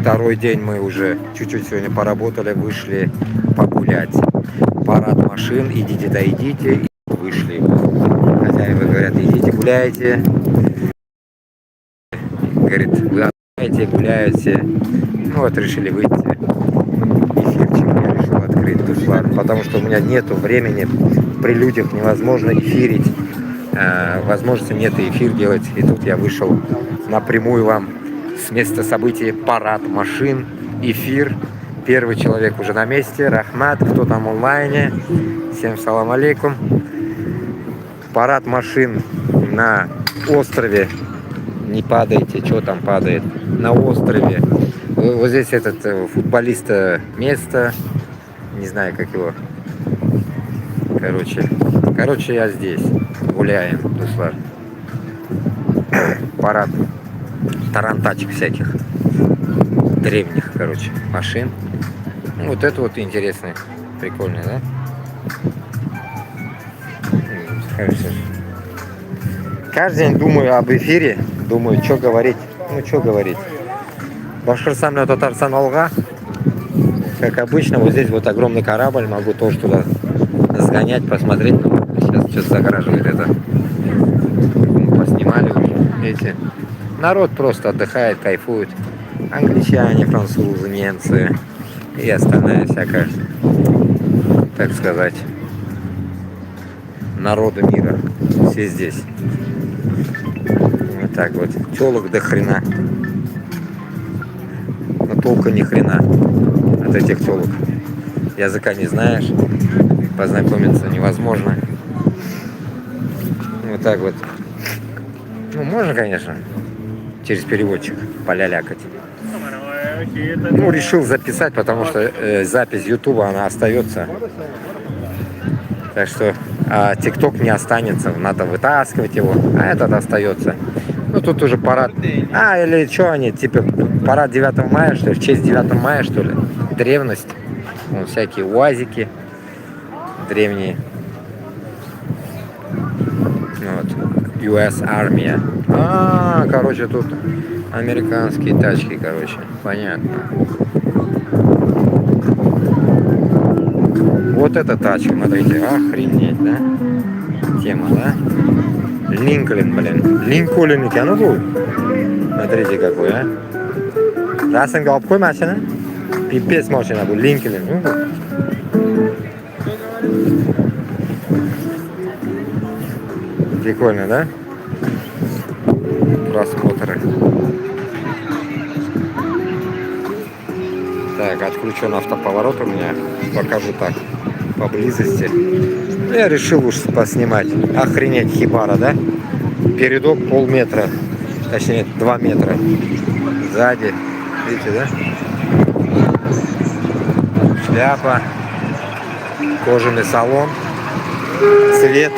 второй день мы уже чуть-чуть сегодня поработали, вышли погулять. Парад машин, идите, да идите, и вышли. Хозяева говорят, идите, гуляйте. Говорит, вы отдыхаете, гуляете. Ну вот решили выйти. Эфирчик я решил открыть душлар, потому что у меня нету времени. При людях невозможно эфирить. Возможности нет и эфир делать. И тут я вышел напрямую вам с места событий. Парад машин, эфир. Первый человек уже на месте. Рахмат, кто там в онлайне. Всем салам алейкум. Парад машин на острове. Не падайте, что там падает. На острове. Вот здесь этот футболиста место. Не знаю, как его. Короче, я здесь. Гуляем, душлар. Парад тарантачек всяких. Древних, машин. Ну, вот это вот интересный. Прикольный, да? Хорошо. Каждый день думаю об эфире. Думаю, что говорить. Башкортостан на Татарстан Алга. Как обычно, вот здесь вот огромный корабль. Могу тоже туда сгонять, посмотреть. Ну, сейчас что-то загораживает это. Мы поснимали уже. Видите? Народ просто отдыхает, кайфует. Англичане, французы, немцы и остальная всякая, так сказать, народы мира. Все здесь. Вот так вот. Телок до хрена. Но толку ни хрена от этих телок. Языка не знаешь, познакомиться невозможно. Вот так вот. Ну, можно, конечно, через переводчик полялякать. Ну, решил записать, потому что запись Ютуба, она остается. Так что ТикТок не останется, надо вытаскивать его, а этот остается. Ну, тут уже парад. Или что они, типа, парад 9 мая, что ли, в честь 9 мая, что ли? Древность. Вон всякие уазики древние. Вот. US армия. Короче, тут американские тачки, понятно. Вот эта тачка, смотрите, охренеть, да? Тема, да? Линкольн, блин. Линкольн ekan bu. Смотрите, какой, а? Rasmga olib qo'y mashina. Pipец машина bu, Линкольн. Прикольно, да? Просмотры. Так, отключен автоповорот у меня. Покажу так, поблизости. Я решил уж поснимать. Охренеть, хибара, да? Передок полметра. Точнее, 2 метра. Сзади. Видите, да? Шляпа. Кожаный салон. Цвет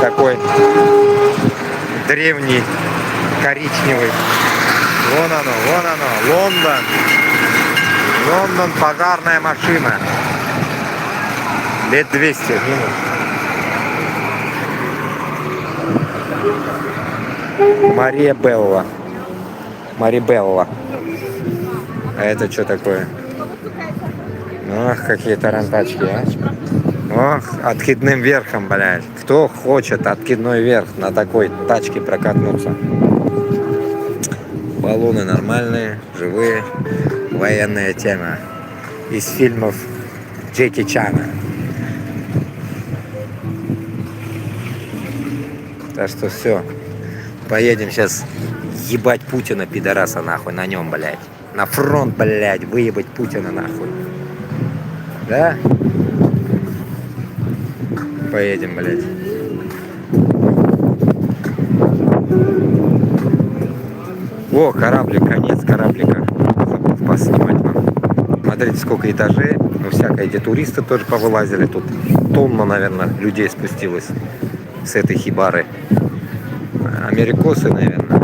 такой древний, коричневый. Вон оно, Лондон. Лондон, пожарная машина. Лет 200 минус. Марибелла. А это что такое? Ох, какие тарантачки, а. Ох, откидным верхом, блядь. Кто хочет откидной верх на такой тачке прокатнуться? Баллоны нормальные, живые. Военная тема. Из фильмов Джеки Чана. Так что все. Поедем сейчас ебать Путина, пидораса, нахуй, на нем, блядь. На фронт, блядь, выебать Путина, нахуй. Да? Поедем, блядь. О, кораблик, конец кораблика. Забыл поснимать вам. Смотрите, сколько этажей. Ну, всякое, где туристы тоже повылазили. Тут тонна, наверное, людей спустилось с этой хибары. Америкосы, наверное.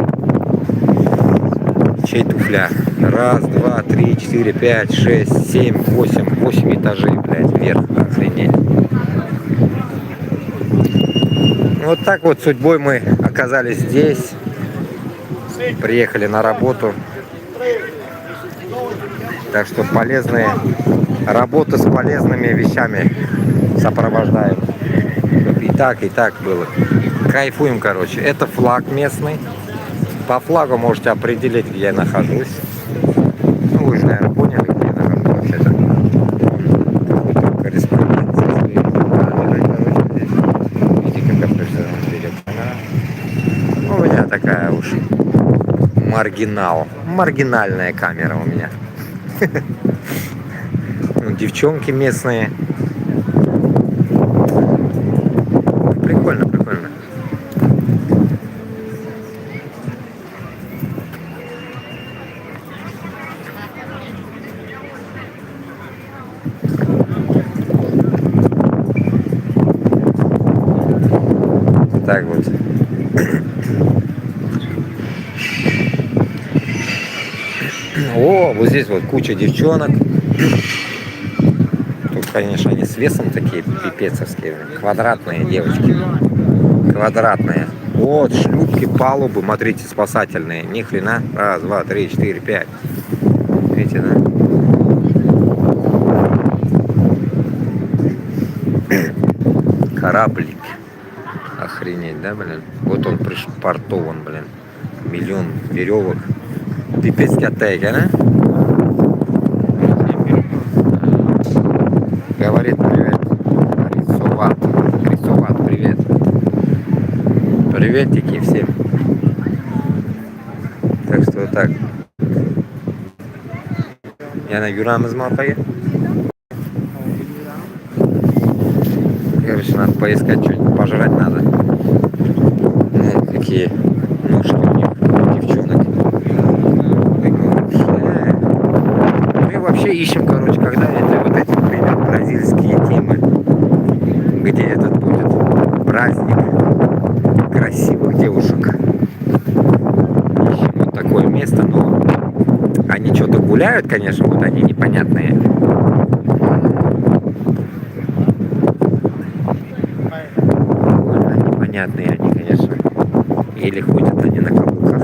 Чей туфля? Раз, два, три, 4, 5, 6, 7, 8 этажей, блядь, вверх. Охренеть. Вот так вот судьбой мы оказались здесь. Приехали на работу. Так что полезные работы с полезными вещами сопровождаем. И так было. Кайфуем, короче. Это флаг местный. По флагу можете определить, где я нахожусь. Ну, вы же, наверное, поняли, где я нахожусь вообще-то. Корреспонденция. Видите, как у меня такая уж маргинальная камера у меня. Девчонки местные. Прикольно. Так вот. О, вот здесь вот куча девчонок. Тут, конечно, они с весом такие пипецовские. Квадратные девочки. Квадратные. Вот шлюпки, палубы, смотрите, спасательные. Ни хрена. Раз, два, три, четыре, пять. Видите, да? Кораблик. Охренеть, да, блин? Вот он пришпортован, блин. Миллион веревок. Пипец катайка, да? Говорит, привет. Рисоват, привет. Приветики всем. Так что вот так. Я на Юрамыз Малпае. Короче, надо поискать что-нибудь, пожрать надо. Ну, какие ножки у них, девчонок. Мы вообще ищем, короче, когда это вот эти придет бразильские темы, где этот будет праздник красивых девушек. Ищем вот такое место, но они что-то гуляют, конечно, вот они непонятные. Непонятные они, конечно. Или ходят они на каблуках.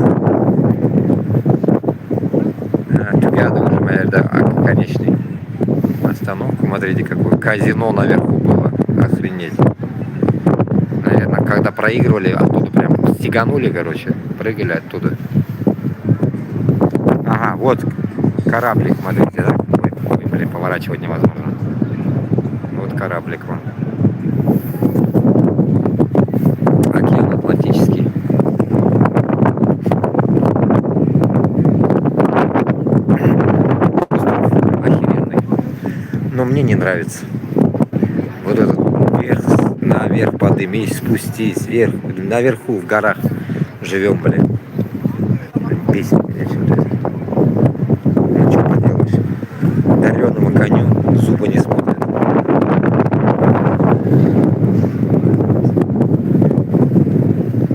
Тебя думаю, да, конечный остановку. Смотрите, какое казино наверху было. Охренеть. Наверное, когда проигрывали, оттуда прям стеганули, короче, прыгали оттуда. Ага, вот кораблик, смотрите, да? Ой, блин, поворачивать невозможно. Вот кораблик вам. Океан Атлантический. Охеренный. Но мне не нравится. Вот этот наверх поднимись, спустись, вверх, наверху в горах живем, блин. Бесит меня что-то это. Ну что поделаешь? Дареному коню зубы не смотрят.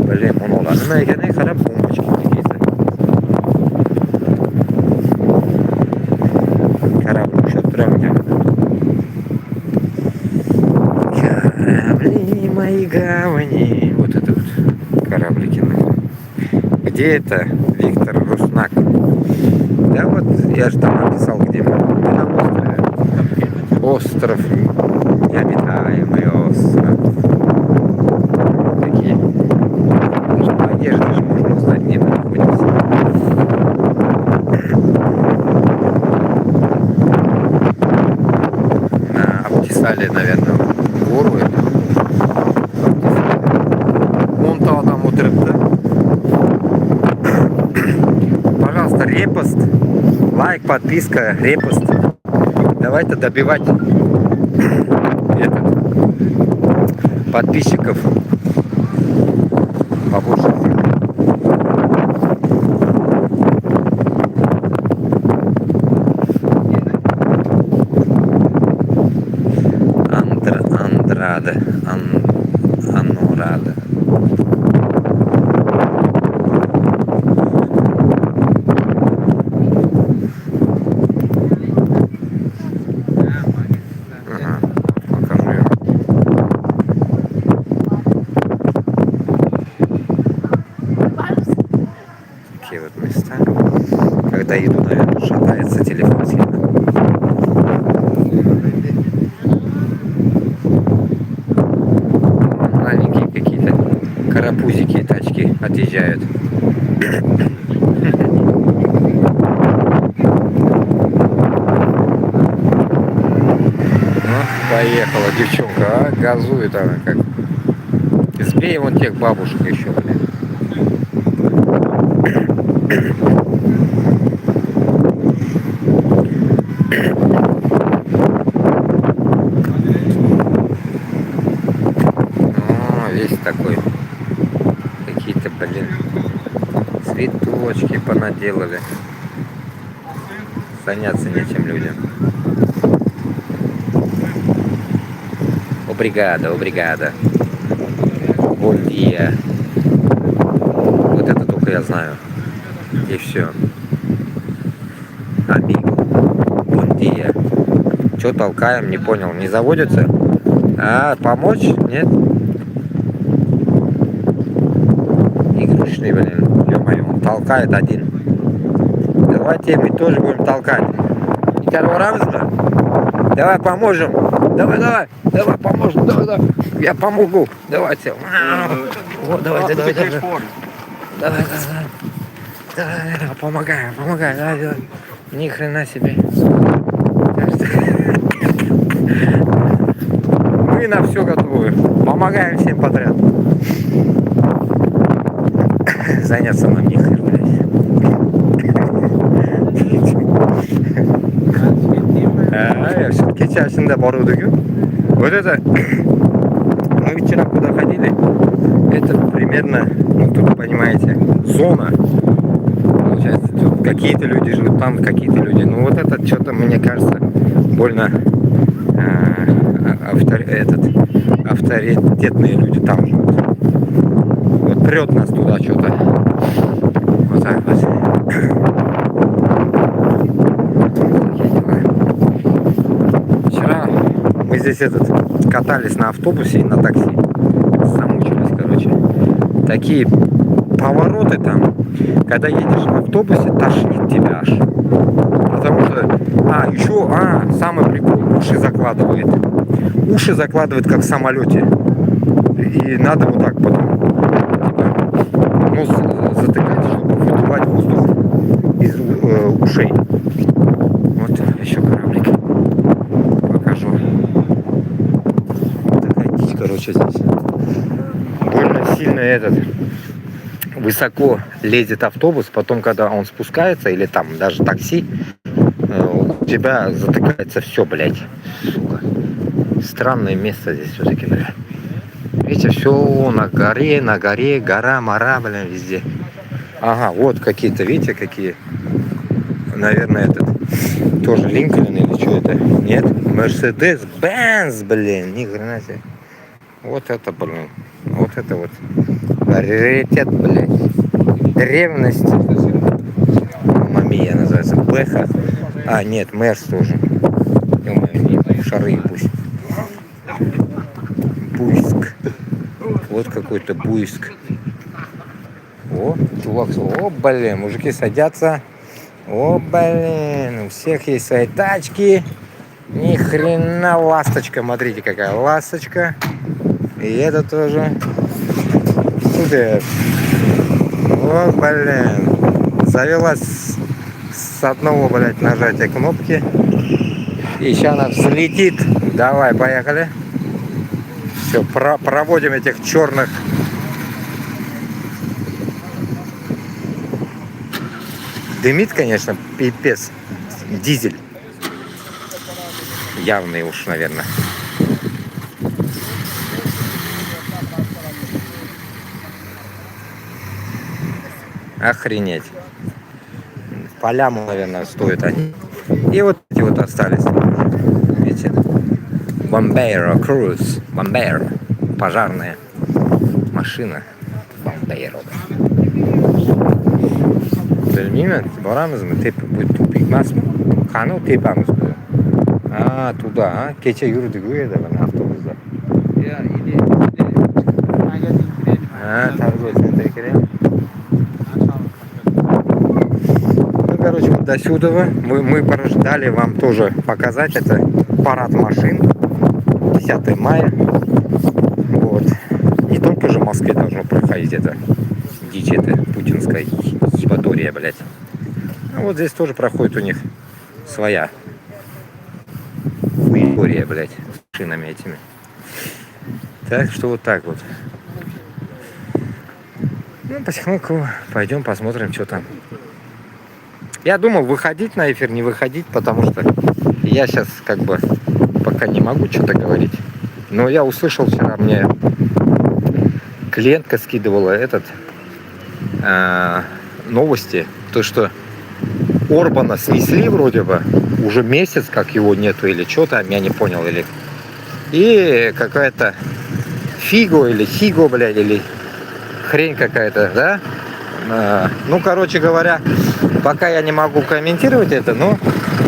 Блин, он оларына екені қарап бомбочки тегейді. Корабль ұшып тұра екен. Корабли мои гавани. Вот это вот кораблики. Где это, Виктор Руснак? Да вот, я же там написал, где мы. На острове. Остров. Необитаемый остров. Такие. По одежде же можно узнать, где мы находимся. Обтесали, наверное, гору эту. Вон там вот это. Пожалуйста, репост, лайк, подписка, репост. Давайте добивать подписчиков побольше. Андрада. Анурада. Такие вот места, когда идут наверное, шатается телефон сильно. Маленькие какие-то карапузики тачки отъезжают. Поехала девчонка, а? Газует она как. Сбей вон тех бабушек еще, блин. Весь такой. Какие-то, блин, цветочки понаделали. Заняться нечем людям. Обригада, обригада. Бондия. Вот это только я знаю. И все. Амиго. Бондия. Че толкаем, не понял. Не заводится? А, помочь? Нет? Игрушечный, блин. Ё-моё, он толкает один. Давайте мы тоже будем толкать. Давай поможем. Давай поможем. Давай. Я помогу. Давайте. Вот, давайте. Давай. Помогай. Давай. Ни хрена себе. Мы на все готовы. Помогаем всем подряд. Заняться нам нехер, блядь. Я все-таки чаще бору. Вот это, мы вчера куда ходили, это примерно, ну тут понимаете, зона. Получается, тут какие-то люди живут, там какие-то люди. Ну вот это что-то, мне кажется, больно авторитетные люди там живут. Вот прет нас туда что-то. Вот так вот. Вчера мы здесь катались на автобусе и на такси. Замучились, короче. Такие повороты там. Когда едешь в автобусе, тошнит тебя аж. Потому что, самый прикол, уши закладывает, как в самолете. И надо вот так потом, нос затыкать, чтобы выдувать воздух из ушей. Вот еще кораблик. Покажу. Такая дичь, короче, здесь. Больно сильно высоко лезет автобус, потом, когда он спускается, или там даже такси, у тебя затыкается все, блядь. Сука. Странное место здесь все-таки, блядь. Видите, все на горе, гора, мора, блин, везде. Ага, вот какие-то, видите, какие. Наверное, тоже Линкольн или что это? Нет, Mercedes-Benz, блин, ни хрена себе. Вот это, блин, вот это вот. Раритет, блядь. Древность. Мамия называется. Бэха. А, нет, Мерс тоже. Шары пусть. Буйск. Вот какой-то Буйск. О, чувак, блин, мужики садятся. Блин, у всех есть свои тачки. Ни хрена ласточка, смотрите, какая ласточка. И это тоже. Супер. Блин. Завелась с одного, блядь, нажатия кнопки. И сейчас она взлетит. Давай, поехали. Все, проводим этих черных. Дымит, конечно, пипец. Дизель. Явный уж, наверное. Охренеть. По ляму, наверное, стоят они. И вот эти вот остались. Видите? Бомбейро Cruise. Бомбейро. Пожарная машина. Бомбейро. Bilmiyorum, varamız mı? Bu bitmez mi? Kanal tepemiz bu. Tуда, Keçe yürüdük öyle de ben avtobüsle. Ya, iyi. Tabii sen tekrar. Ну, короче, вот до сюда мы порождали вам тоже показать. Это парад машин. 10 мая. Вот. Не только же в Москве должно проходить это дичь, это путинская ебатория, блядь. А вот здесь тоже проходит у них своя хуебория, блядь, с шинами этими. Так что вот так вот. Ну, потихоньку пойдем посмотрим, что там. Я думал, выходить на эфир, не выходить, потому что я сейчас как бы пока не могу что-то говорить. Но я услышал вчера, мне клиентка скидывала новости, то что Орбана снесли вроде бы, уже месяц, как его нету или что-то, я не понял, или... И какая-то Фиго или Хиго, блядь, или хрень какая-то, да? Ну, короче говоря, пока я не могу комментировать это, но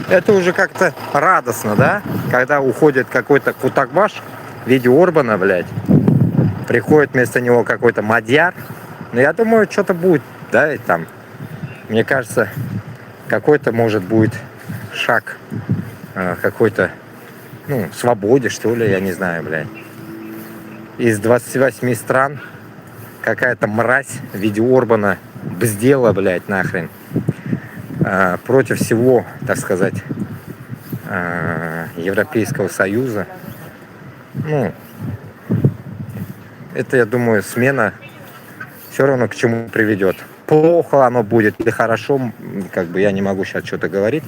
это уже как-то радостно, да? Когда уходит какой-то Кутакбаш в виде Орбана, блядь, приходит вместо него какой-то Мадьяр. Но я думаю, что-то будет, да, и там. Мне кажется, какой-то, может, будет шаг какой-то, ну, свободе, что ли, я не знаю, блядь. Из 28 стран какая-то мразь в виде Орбана бздела, блядь, нахрен. Против всего, так сказать, Европейского Союза. Ну, это, я думаю, смена все равно к чему приведет. Плохо оно будет или хорошо, как бы я не могу сейчас что-то говорить,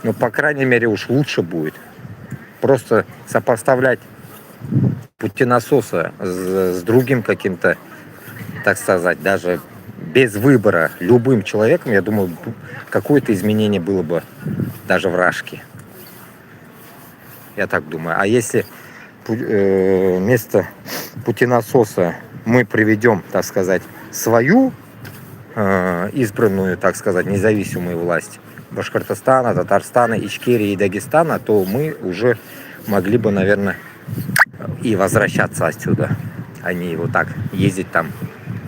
но, по крайней мере, уж лучше будет. Просто сопоставлять путинасоса с другим каким-то, так сказать, даже без выбора любым человеком, я думаю, какое-то изменение было бы даже в Рашке. Я так думаю. А если вместо путинасоса мы приведем, так сказать, свою избранную, так сказать, независимую власть Башкортостана, Татарстана, Ичкерии и Дагестана, то мы уже могли бы, наверное, и возвращаться отсюда, а не вот так ездить там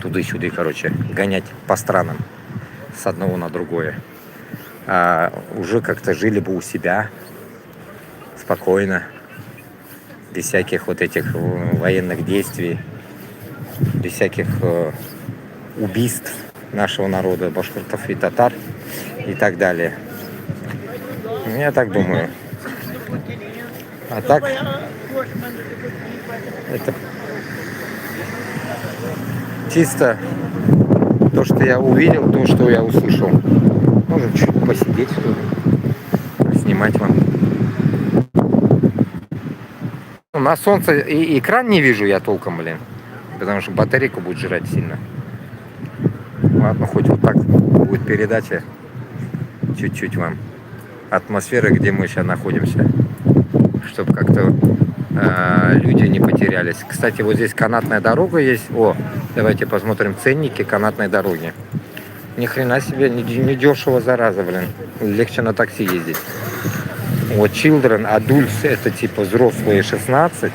туда-сюда, короче, гонять по странам с одного на другое. А уже как-то жили бы у себя спокойно, без всяких вот этих военных действий, без всяких убийств нашего народа, башкиртов и татар и так далее. Я так думаю. А так, это чисто то, что я увидел, то, что я услышал. Можем чуть посидеть, что ли, снимать вам. На солнце и экран не вижу я толком, блин, потому что батарейку будет жрать сильно. Ладно, хоть вот так будет передача чуть-чуть вам атмосферы, где мы сейчас находимся, чтобы как-то люди не потерялись. Кстати, вот здесь канатная дорога есть. О, давайте посмотрим ценники канатной дороги. Ни хрена себе, не дешево, зараза, блин. Легче на такси ездить. Вот children, adults, это типа взрослые 16,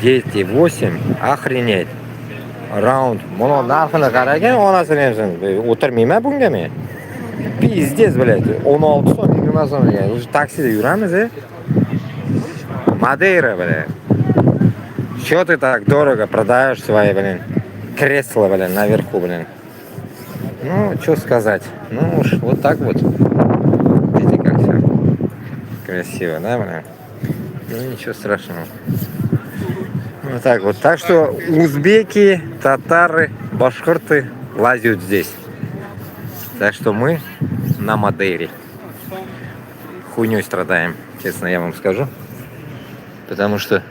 дети 8, охренеть. Раунд. Моно нархына қаракен, онасы меншін. Отырмеймін бүгінге мен. Пиздец, блядь. 16 сом, 20 сом. Уже таксиде юрамыз, Мадейра, блядь. Чё ты так дорого продаешь свои, блин, кресла, блин, наверху, блин. Ну, что сказать. Ну уж вот так вот. Видите, как все красиво, да, блин? Ну, ничего страшного. Вот так вот. Так что узбеки, татары, башкорты лазят здесь. Так что мы на Мадейре. Хуйней страдаем, честно я вам скажу. Потому что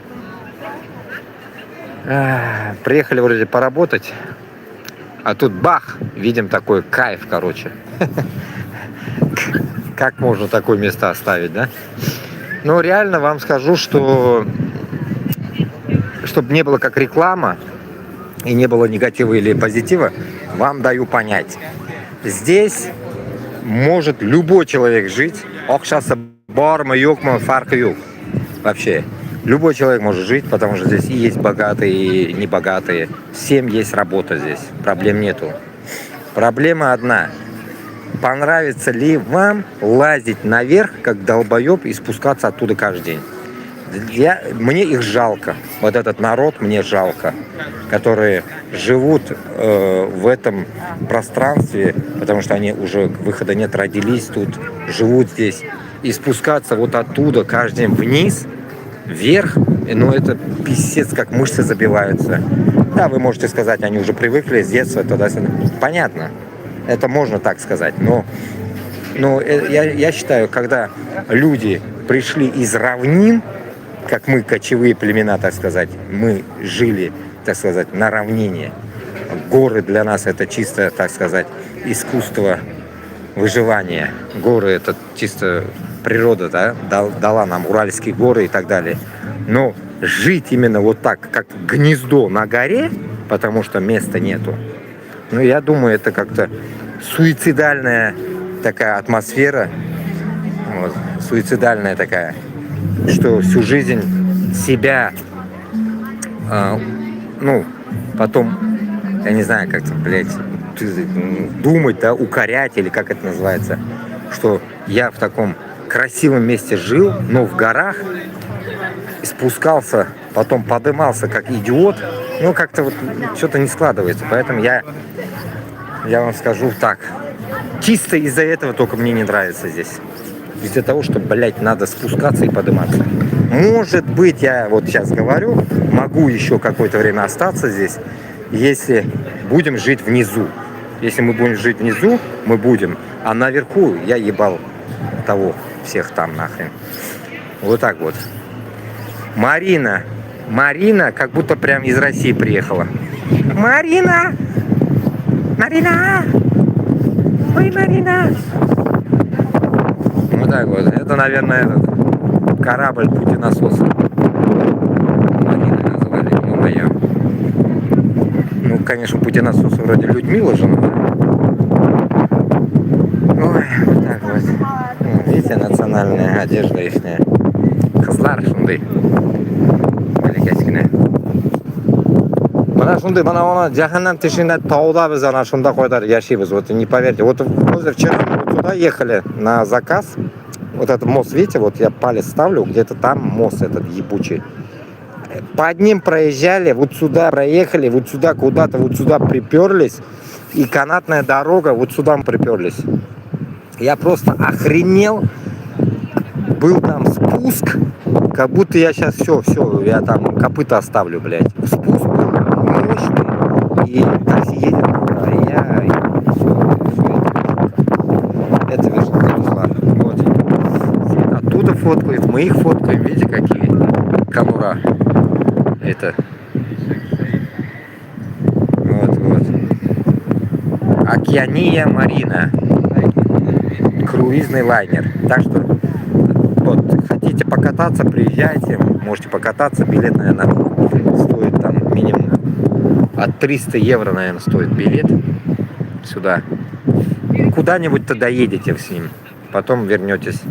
приехали вроде поработать, а тут бах, видим такой кайф, короче. Как можно такое место оставить, да? Ну, реально вам скажу, что чтобы не было как реклама и не было негатива или позитива, вам даю понять. Здесь может любой человек жить. Окшаса барма, юкма, фарка юк. Вообще, любой человек может жить, потому что здесь и есть богатые, и небогатые. Всем есть работа здесь. Проблем нету. Проблема одна. понравится ли вам лазить наверх, как долбоеб, и спускаться оттуда каждый день. Мне их жалко. Вот этот народ мне жалко, которые живут в этом пространстве, потому что они уже выхода нет, родились тут, живут здесь. И спускаться вот оттуда каждый день вниз, вверх, ну это писец, как мышцы забиваются. Да, вы можете сказать, они уже привыкли с детства туда-сюда. Понятно, это можно так сказать, но я считаю, когда люди пришли из равнин, как мы, кочевые племена, так сказать, мы жили, так сказать, на равнине. Горы для нас это чисто, так сказать, искусство выживания. Горы это чисто природа, да, дала нам Уральские горы и так далее. Но жить именно вот так, как гнездо на горе, потому что места нету, ну, я думаю, это как-то суицидальная такая атмосфера, вот, суицидальная такая, что всю жизнь себя, потом, я не знаю, как-то, блядь, думать, да, укорять, или как это называется, что я в таком красивом месте жил, но в горах, спускался, потом подымался как идиот, ну, как-то вот что-то не складывается, поэтому я вам скажу так, чисто из-за этого только мне не нравится здесь. Из-за того, что, блядь, надо спускаться и подниматься. Может быть, я вот сейчас говорю, могу еще какое-то время остаться здесь, если будем жить внизу. Если мы будем жить внизу, мы будем. А наверху я ебал того, всех там нахрен. Вот так вот. Марина, как будто прям из России приехала. Марина! Ой, Марина! Вот так вот. Это, наверное, этот корабль-путенасос. Марина назвали, ё-моё. Ну, конечно, путенасос вроде Людмила же. Ой, вот так вот. Ну, видите, национальная одежда ихняя. Кызлар шундай. Малекечкине. Мана шундай, мана жаханнам тишинде тауда біз ана шунда койдар яшейбіз. Вот не поверьте. Вот вчера мы туда ехали на заказ. Вот этот мост, видите, вот я палец ставлю, где-то там мост этот ебучий. Под ним проезжали, вот сюда проехали, вот сюда куда-то, вот сюда приперлись. И канатная дорога, вот сюда мы приперлись. Я просто охренел. Был там спуск, как будто я сейчас все, я там копыта оставлю, блядь. Спуск был мощный, и такси едет, и я это вижу, вот. Оттуда фоткают, мы их фоткаем, видите, какие конура. Это вот. Океания Марина. Круизный лайнер. Так что вот, хотите покататься, приезжайте, можете покататься. Билет, наверное, стоит там минимум от 300 евро, наверное, стоит билет сюда. Куда-нибудь-то доедете с ним, потом вернетесь.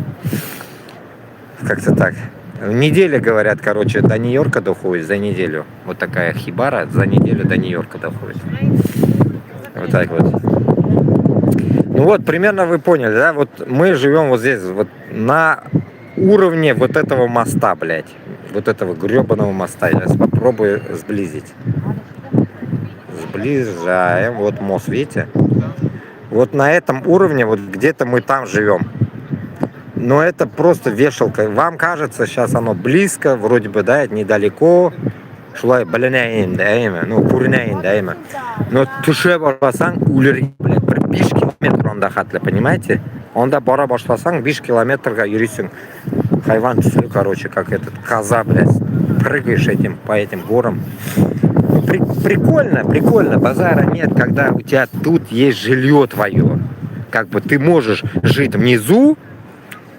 Как-то так. Неделя, говорят, короче, до Нью-Йорка доходит, за неделю. Вот такая хибара, за неделю до Нью-Йорка доходит. Вот так вот. Ну вот, примерно вы поняли, да? Вот мы живем вот здесь, вот на уровне вот этого моста, блядь. Вот этого гребаного моста. Я сейчас попробую сблизить. Сближаем. Вот мост, видите? Вот на этом уровне, вот где-то мы там живем. Но это просто вешалка. Вам кажется, сейчас оно близко, вроде бы, да, это недалеко. Шулай баляняйын дайма, ну, пурняйын дайма. Но туше барбасаң, үлер, блядь, 5 километр онда хатлы, понимаете? Онда бара башласаң, 5 километрга юрисың. Хайван түсі, короче, как этот коза, блядь. Прыгаешь по этим горам. Ну, прикольно, базара нет, когда у тебя тут есть жилье твое. Как бы ты можешь жить внизу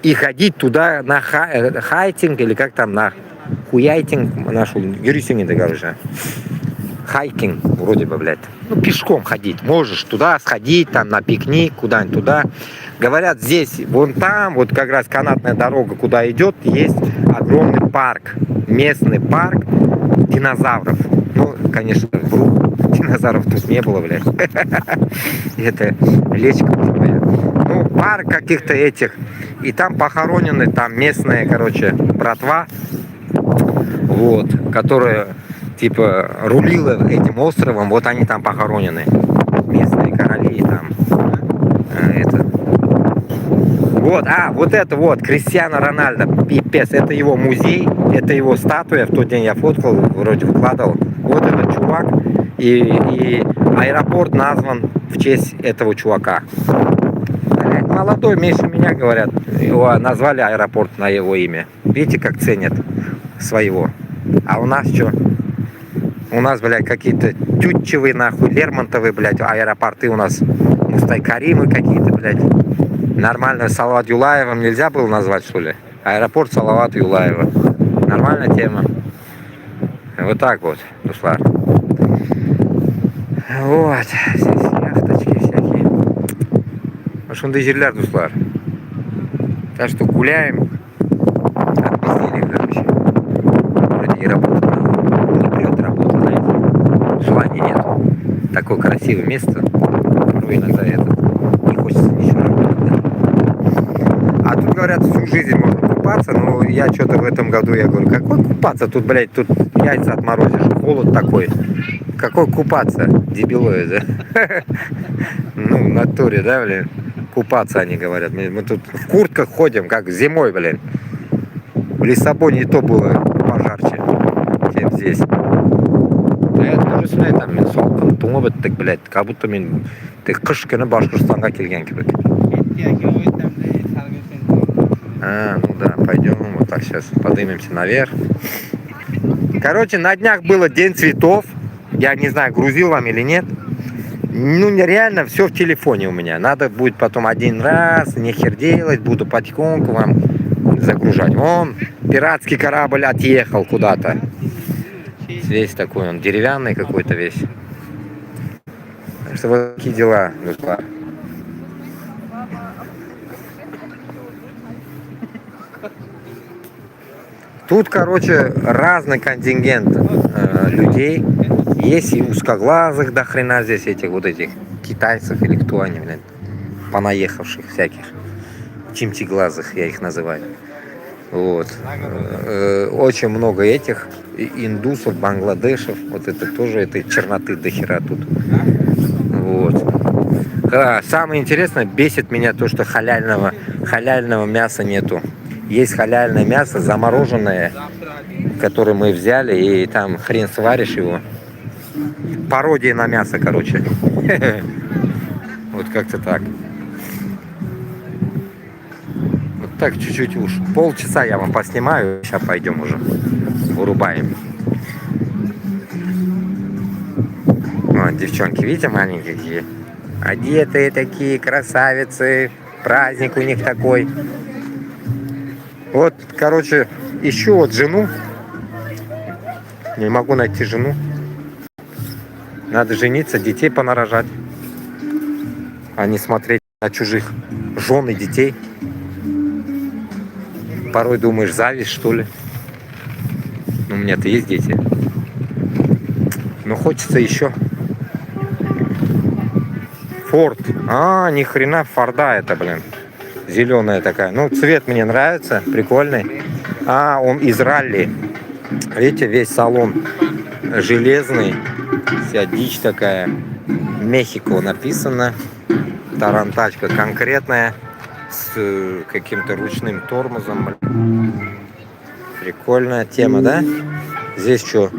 и ходить туда на хайтинг, или как там, на хуяйтинг, нашу юрисың енді, короче. Хайкинг, вроде бы, блядь. Ну, пешком ходить. Можешь туда сходить, там, на пикник, куда-нибудь туда. Говорят, здесь, вон там, вот как раз канатная дорога, куда идет, есть огромный парк. Местный парк динозавров. Ну, конечно, вру. Динозавров тут не было, блядь. Это лечка. парк каких-то этих. И там похоронены там местные, короче, братва. Вот, которая типа рулила этим островом. Вот они там похоронены. Местные короли там. Это. Вот, вот это вот, Криштиану Рональдо, пипец, это его музей, это его статуя, в тот день я фоткал, вроде выкладывал. Вот этот чувак, и аэропорт назван в честь этого чувака. Молодой, меньше меня, говорят, его назвали аэропорт на его имя. Видите, как ценят своего. А у нас что? У нас, блядь, какие-то тютчевые, нахуй, Лермонтовые, блядь, аэропорты у нас, Мустай-Каримы какие-то, блядь. Нормально Салават Юлаевым нельзя было назвать, что ли? Аэропорт Салавата Юлаева. Нормальная тема. Вот так вот, Дуслар. Вот. Здесь яхточки всякие. Ошондай жерлер, Дуслар. Так что гуляем. Отпиздили, короче. Вроде и работа. Не прет работа, знаете. Желания нет. Такое красивое место. Порой иногда не хочется ничего работать. А тут, говорят, всю жизнь можно купаться, но я что-то в этом году, я говорю, какой купаться? Тут, блядь, тут яйца отморозишь, холод такой. Какой купаться? Дебилоид, да? Ну, в натуре, да, блин? Купаться, они говорят. Мы тут в куртках ходим, как зимой, блин. В Лиссабоне и то было пожарче, чем здесь. Да я тоже сюда там, мен салқын тоңып өттік, блядь, как будто мен қыш күні Башқұртстанға келген кебек. Ну да, пойдем, вот так сейчас поднимемся наверх. Короче, на днях было День цветов. Я не знаю, грузил вам или нет. Ну, нереально, все в телефоне у меня. Надо будет потом один раз, нехер делать, буду потихоньку вам загружать. Вон, пиратский корабль отъехал куда-то. Весь такой, он деревянный какой-то весь. Так что вот такие дела, друзья. Тут, короче, разный контингент людей. Есть и узкоглазых до хрена здесь, этих вот этих китайцев или кто они, блин, понаехавших всяких. Чимчиглазых я их называю. Вот. Очень много этих индусов, бангладешев. Вот это тоже, этой черноты до хера тут. Вот. Самое интересное, бесит меня то, что халяльного мяса нету. Есть халяльное мясо, замороженное, которое мы взяли, и там хрен сваришь его. Пародия на мясо, короче. Вот как-то так. Вот так чуть-чуть уж. Полчаса я вам поснимаю. Сейчас пойдем уже. Вырубаем. Вот, девчонки, видите, маленькие какие? Одетые такие, красавицы. Праздник у них такой. Вот, короче, ищу вот жену. Не могу найти жену. Надо жениться, детей понарожать. А не смотреть на чужих жен и детей. Порой думаешь, зависть, что ли. Ну, у меня-то есть дети. Но хочется еще. Форд. Ни хрена, Форда это, блин. Зеленая такая. Ну, цвет мне нравится, прикольный. Он из ралли. Видите, весь салон железный. Вся дичь такая. Мехико написано. Тарантачка конкретная. С каким-то ручным тормозом. Прикольная тема, да? Здесь что?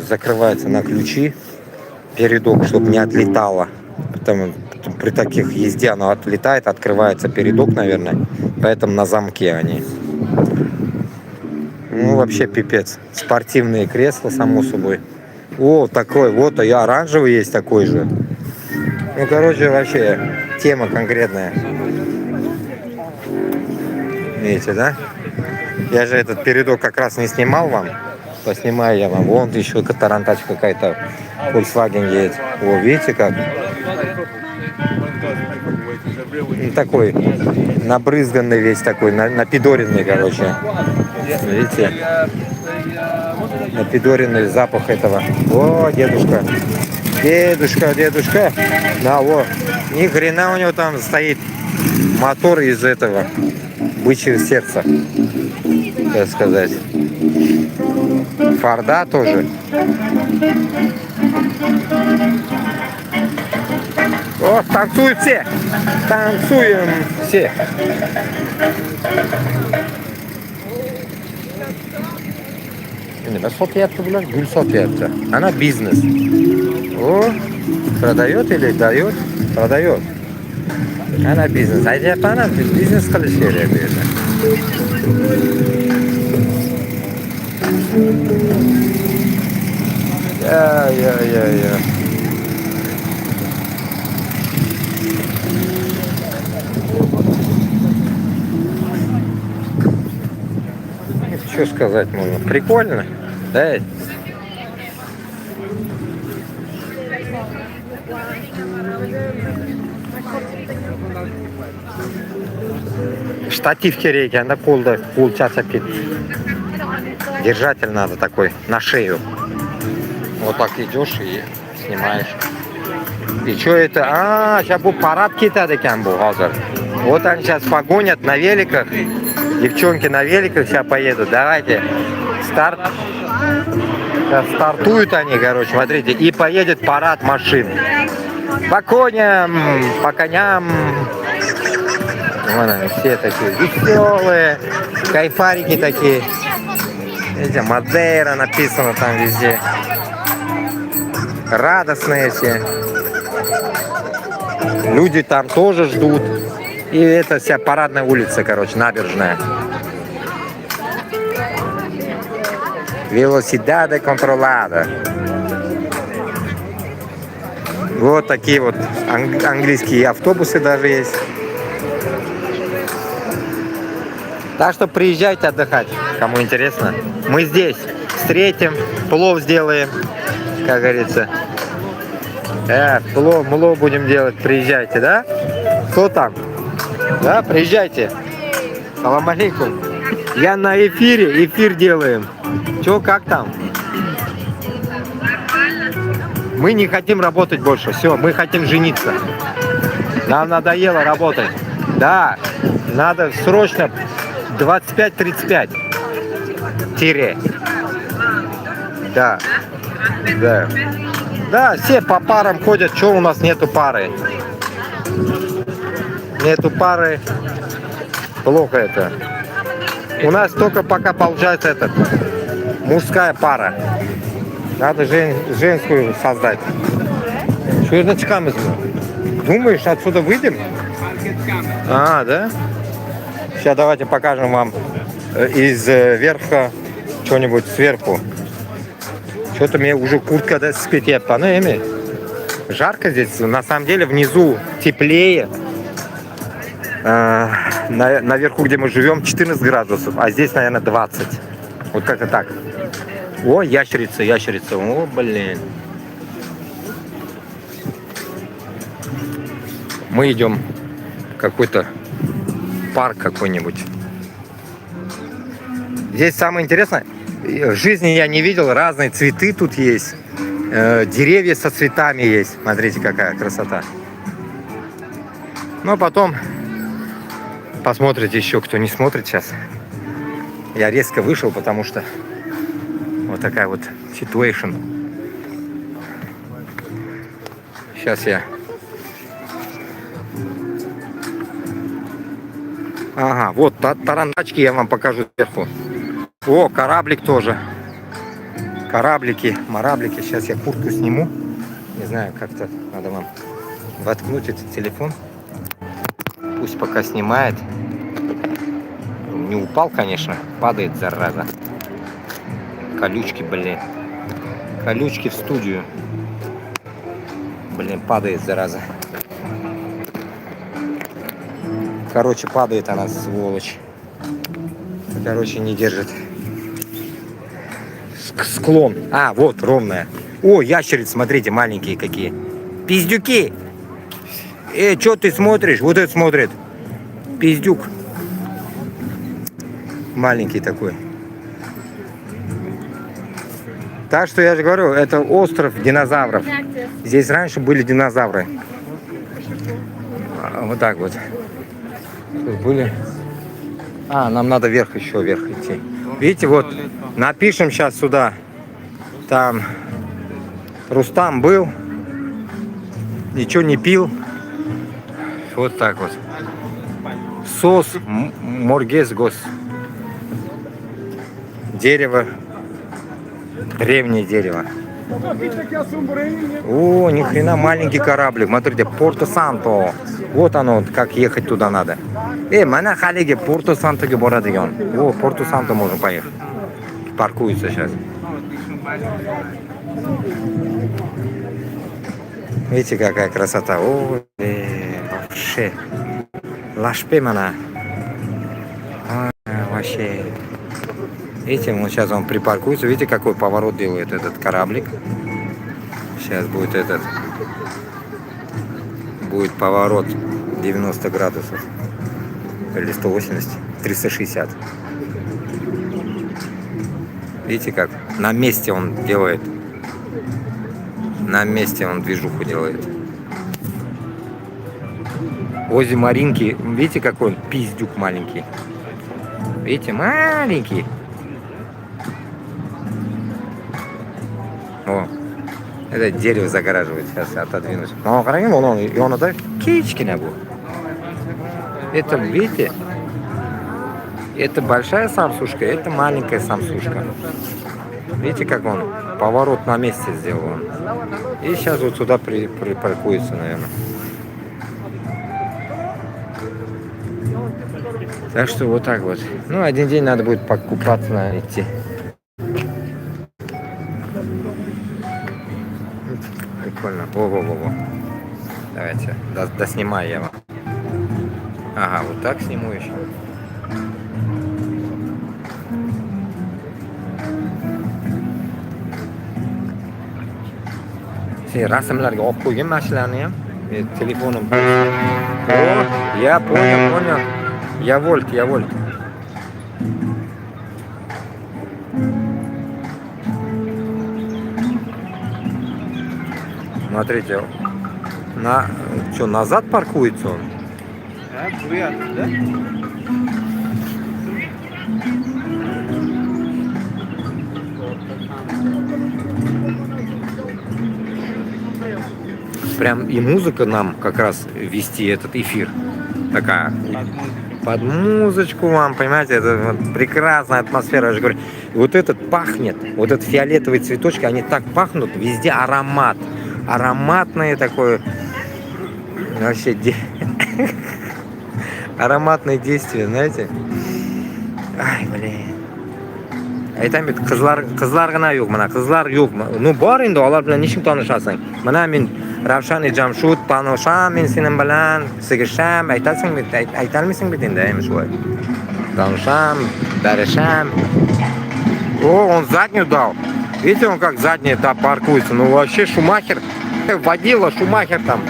Закрывается на ключи. Передок, чтобы не отлетало. Потому при таких езде оно отлетает, открывается передок, наверное. Поэтому на замке они. Ну, вообще пипец. Спортивные кресла, само собой. Такой вот, и оранжевый есть такой же. Ну, короче, вообще тема конкретная. Видите, да? Я же этот передок как раз не снимал вам. Поснимаю я вам. Вон еще тарантачка какая-то. Volkswagen едет. Видите как? Такой набрызганный весь такой, напидоренный, короче. Видите? Напидоренный запах этого. Дедушка. Дедушка. На, Ни хрена у него там стоит мотор из этого бычьего сердца, так сказать. Форда тоже. О, танцуют все! Танцуем все! Nima sotyapti bular? Gul sotyapti. Ana biznes. О, продает или дает? Продает. Ana biznes. Aytyapman, ana biznes qilish kerak bu yerda. Ya. Что сказать можно? Прикольно, да? Штатив керек, анда пол часов кетти. Держатель надо такой на шею. Вот так идешь и снимаешь. И что это? Сейчас будет парад кетadi ekan bu hozir. Вот они сейчас погонят на великах. Девчонки на великах сейчас поедут. Давайте. Старт. Сейчас стартуют они, короче, смотрите. И поедет парад машин. По коням. Вон они все такие веселые. Кайфарики такие. Видите, Мадейра написано там везде. Радостные все. Люди там тоже ждут. И это вся парадная улица, короче, набережная. Velocidade controlada. Вот такие вот английские автобусы даже есть. Так что приезжайте отдыхать, кому интересно. Мы здесь встретим, плов сделаем, как говорится. Плов будем делать, приезжайте, да? Кто там? Да, приезжайте. Салам алейкум. Я на эфире, эфир делаем. Чё, как там? Мы не хотим работать больше, все, мы хотим жениться. Нам надоело работать. Да, надо срочно 25-35. Тире. Да. Да, все по парам ходят, что у нас нету пары? Нету пары. Плохо это. У нас только пока получается это мужская пара. Надо женскую создать. Что чекамыз? Думаешь, отсюда выйдем? Да? Сейчас давайте покажем вам из верха что-нибудь сверху. Что-то мне уже куртка спит. Жарко здесь. На самом деле внизу теплее. Наверху, где мы живем, 14 градусов, а здесь, наверное, 20. Вот как-то так. О, ящерица. О, блин. Мы идем в какой-то парк какой-нибудь. Здесь самое интересное, в жизни я не видел, разные цветы тут есть. Деревья со цветами есть. Смотрите, какая красота. Ну, а потом посмотрите еще, кто не смотрит сейчас. Я резко вышел, потому что вот такая вот ситуация. Сейчас я... Ага, вот тарантачки я вам покажу сверху. О, кораблик тоже. Кораблики, мораблики. Сейчас я куртку сниму. Не знаю, как-то надо вам воткнуть этот телефон. Пусть пока снимает. Не упал, конечно. Падает, зараза. Колючки, блин. Колючки в студию. Блин, падает, зараза. Короче, падает она, сволочь. Короче, не держит. Склон. Вот, ровная. О, ящерицы, смотрите, маленькие какие. Пиздюки. Что ты смотришь? Вот это смотрит. Пиздюк. Маленький такой. Так что я же говорю, это остров динозавров. Здесь раньше были динозавры. Вот так вот. Тут были. А, нам надо вверх еще, вверх идти. Видите, вот напишем сейчас сюда. Там Рустам был. Ничего не пил. Вот так вот. Сос Моргес Гос. Дерево. Древнее дерево. О, ни хрена маленький кораблик. Смотрите, Порто-Санто. Вот оно, как ехать туда надо. Mana haligi Порто-Сантоga boradigan. О, Порто-Санто можно поехать. Паркуется сейчас. Видите, какая красота. О, вообще. Лашпе мана. Вообще. Видите, вот сейчас он припаркуется. Видите, какой поворот делает этот кораблик. Сейчас будет этот. Будет поворот 90 градусов. Или 180. 360. Видите, как? На месте он делает. На месте он движуху делает. Возле Маринки, видите, какой он пиздюк маленький? Видите, маленький. О, это дерево загораживает. Сейчас отодвинусь. Но и он это кички не будет. Это, видите, это большая самсушка, это маленькая самсушка. Видите, как он поворот на месте сделал. И сейчас вот сюда припаркуется, наверное. Так что вот так вот. Ну, один день надо будет покупаться, наверное, идти. Прикольно. Во-во-во-во. Давайте, доснимаю я вам. Ага, вот так сниму еще. Rasmlarga olib qo'ygan mashinalarni ham. Telefonim. О, я понял. Я вольт. Смотрите, что, назад паркуется он? Да? Прям и музыка нам как раз вести этот эфир. Такая. Под музычку вам, понимаете, это вот прекрасная атмосфера, я же говорю. И вот этот пахнет, вот этот фиолетовые цветочки, они так пахнут, везде аромат. Ароматное такое, вообще, ароматное действие, знаете. Ай, блин. Aytamiz qizlargina yo'q, mana qizlar yo'q. Ну, bor endi, ular bilan nechun tanishasing? Mana men Ravshan Jamshud tanisham, men sening bilan sigirsham, aytalmaysan bit endi, endi shu. Tanisham, darasham. О, он заднюю дал. Видите, он как задний этап паркуется. Ну, вообще Шумахер, водила Шумахер там.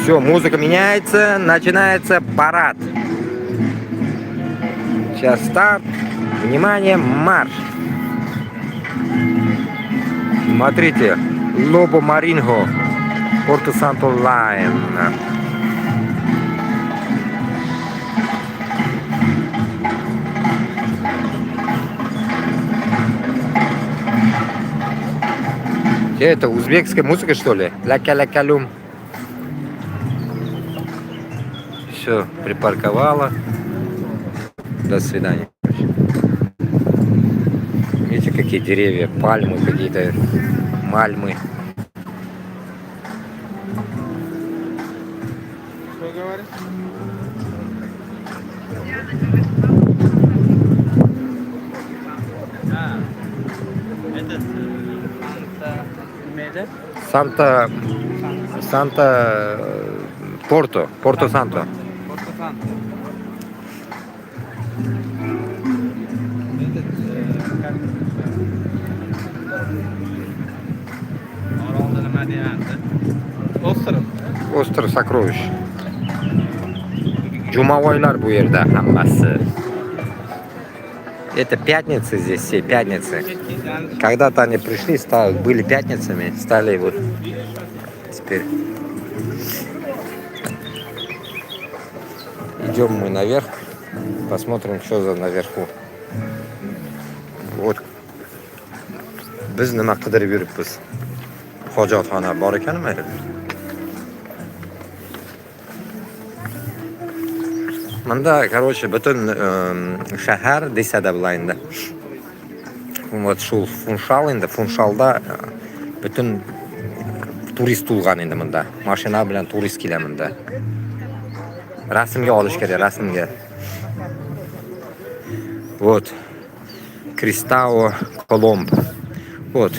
Все, музыка меняется, начинается парад. Сейчас старт. Внимание, марш. Смотрите, Лобо Маринго, Порто-Санто Лайн. Это узбекская музыка, что ли? Ля-ля-ля-лум. Все, припарковала. До свидания. Видите, какие деревья, пальмы какие-то, мальмы. Что говоришь? Санта Порто-Санто. Порто-Санто. Остров сокровищ. Jumavoylar bu yerda hammasi. Это пятницы здесь, все пятницы. Когда-то они пришли, были пятницами, стали вот Теперь идем мы наверх. Посмотрим, что за наверху. Вот. Biz nima qidirib yuribmiz? Hojatxona bor ekanmi? Manda, короче, butun shahar desada bo'laydi. Вот shu Funchal endi Funchalda butun turist to'lgan endi bunda. Mashina bilan turist kelamanda. Rasmga olish kerak, rasmga. Вот. Кристао Колумб. Вот.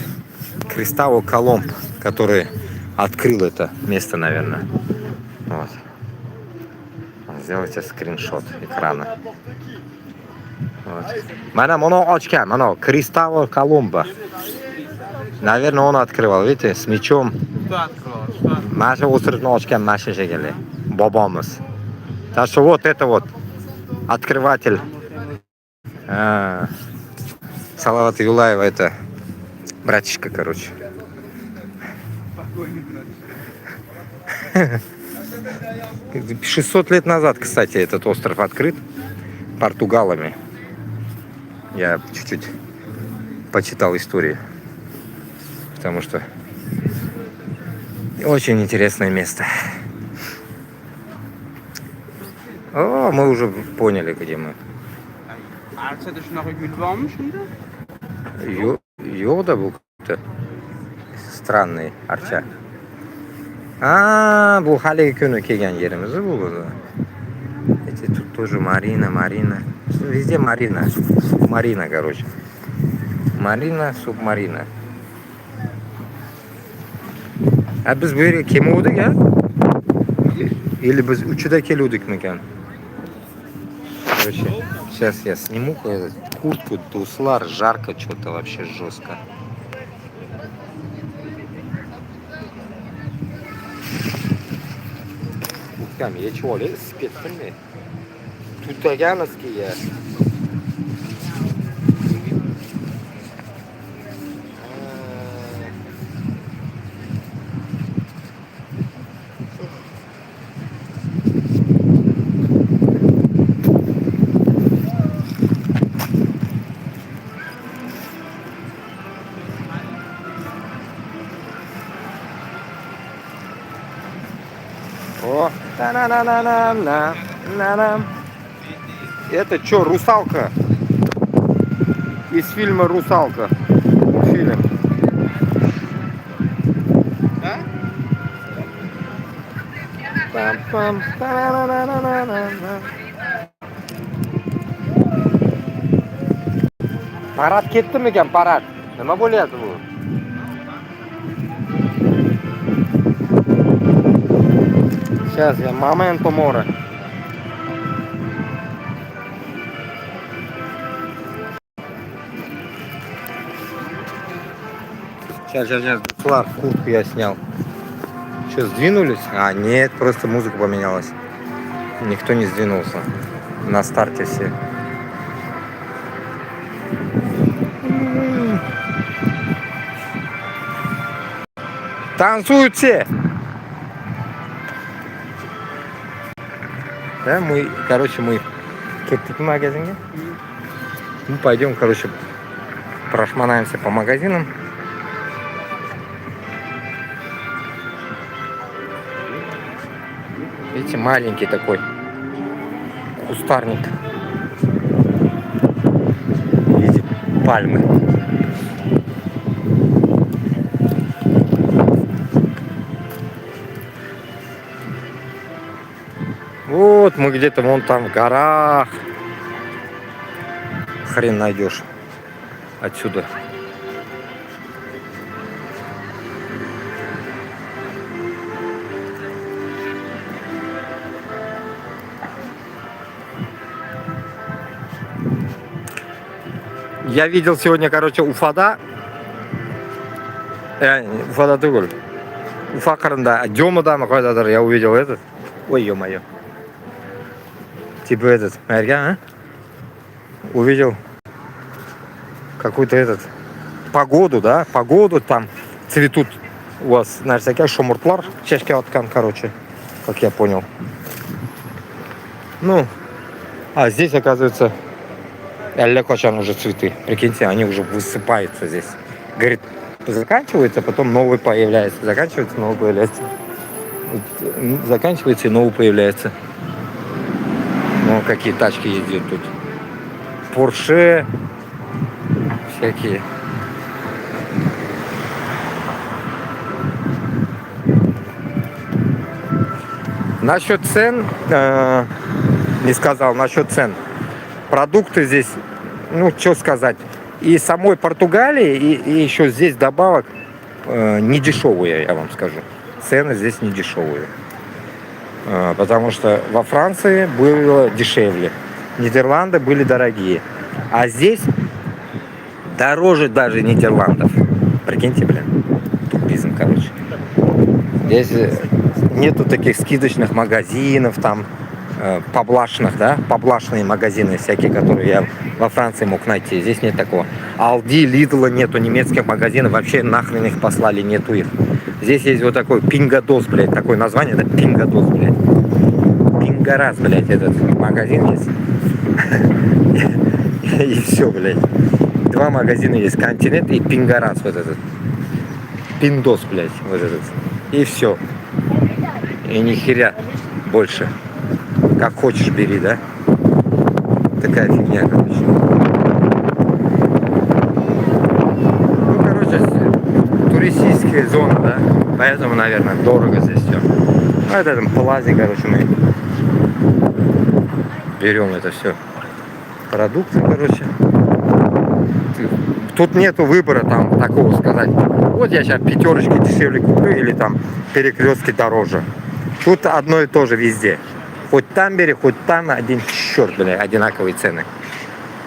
Кристао Колумб, который открыл это место, наверное. Вот. Сделайте скриншот экрана. Вот. Mana ochgan, mana Кристао Колумба. Наверное, он открывал, видите, с мечом. Кто открыл? Что? Маша o'stiribni ochgan masha shekilli. Bobomiz. Так что вот это вот открыватель. Салават Юлаева, это братишка, короче. 600 лет назад, кстати, этот остров открыт португалами. Я чуть-чуть почитал историю, потому что очень интересное место. О, мы уже поняли, где мы. Archada shunaqa gul bormi shunda? Yo'q da bu какой-то странный archa. Bu haligi kuni kelgan yerimiz bu. Эти тут тоже Марина. Везде Марина. Субмарина, короче. Marina, Submarina. Biz bu yerga kelmovdik, a? Или biz uchida keluvdikmikan? Короче, сейчас я сниму куртку, туслар, жарко что-то вообще жестко. Ukam yechib olay, isib ketdimmi? Tutaganizki ya. О, на-на-на-на-на-на-на. Это что, русалка? Из фильма «Русалка». Фильм. Да? Пам-пам, та-на-на-на-на-на-на. Parad ketdimikan, parad? Nima bo'lyapti bu? Сейчас я момento mora. Сейчас. Флаг, куртку я снял. Что, сдвинулись? А, нет, просто музыка поменялась. Никто не сдвинулся. На старте все. Танцуют все! Да, мы кетtik магазинге. Мы пойдем, прошманаемся по магазинам. Видите, маленький такой кустарник в виде пальмы. Вот мы где-то вон там в горах. Хрен найдешь отсюда. Я видел сегодня, Уфада. Уфада түгел. Уфа қырында, Демада қайдадыр, я увидел этот. Ой, ё-моё. Типа этот, Мерга, увидел какую-то погоду, да? Погоду, там цветут У вас, нәрсәкә, шомыртлар чәчкә аткан, короче, как я понял. Ну, а здесь, оказывается, әллә качан уже цветы. Прикиньте, они уже высыпаются здесь. Говорит, заканчивается, потом новый появляется. Заканчивается, новый появляется. Заканчивается и новый появляется. Ну, какие тачки ездят тут. Порше. Всякие. Насчет цен, не сказал, насчет цен. Продукты здесь, ну, что сказать, и самой Португалии, и еще здесь добавок не дешевые, я вам скажу. Цены здесь не дешевые. Потому что во Франции было дешевле. Нидерланды были дорогие. А здесь дороже даже Нидерландов. Прикиньте, блин. Тупизм, короче. Здесь нету таких скидочных магазинов, там, поблажных, да, поблажные магазины всякие, которые я во Франции мог найти. Здесь нет такого. Aldi, Lidl нету, немецких магазинов, вообще нахрен их послали, нету их. Здесь есть вот такой Пингадос, блядь, такое название, да, Пингадос, блядь. Пингарас, блядь, этот магазин есть. И все, блядь. Два магазина есть, Континент и Пингарас, вот этот. Пиндос, блядь, вот этот. И все. И ни херя больше. Как хочешь бери, да? Такая фигня, короче. Ну, короче, туристическая зона, да? Поэтому, наверное, дорого здесь все. В этом плазе, короче, мы берем это все. Продукты, короче. Тут нету выбора там такого сказать. Вот я сейчас пятерочки дешевле куплю или там перекрестки дороже. Тут одно и то же везде. Хоть там бери, хоть там, один черт, бля, одинаковые цены.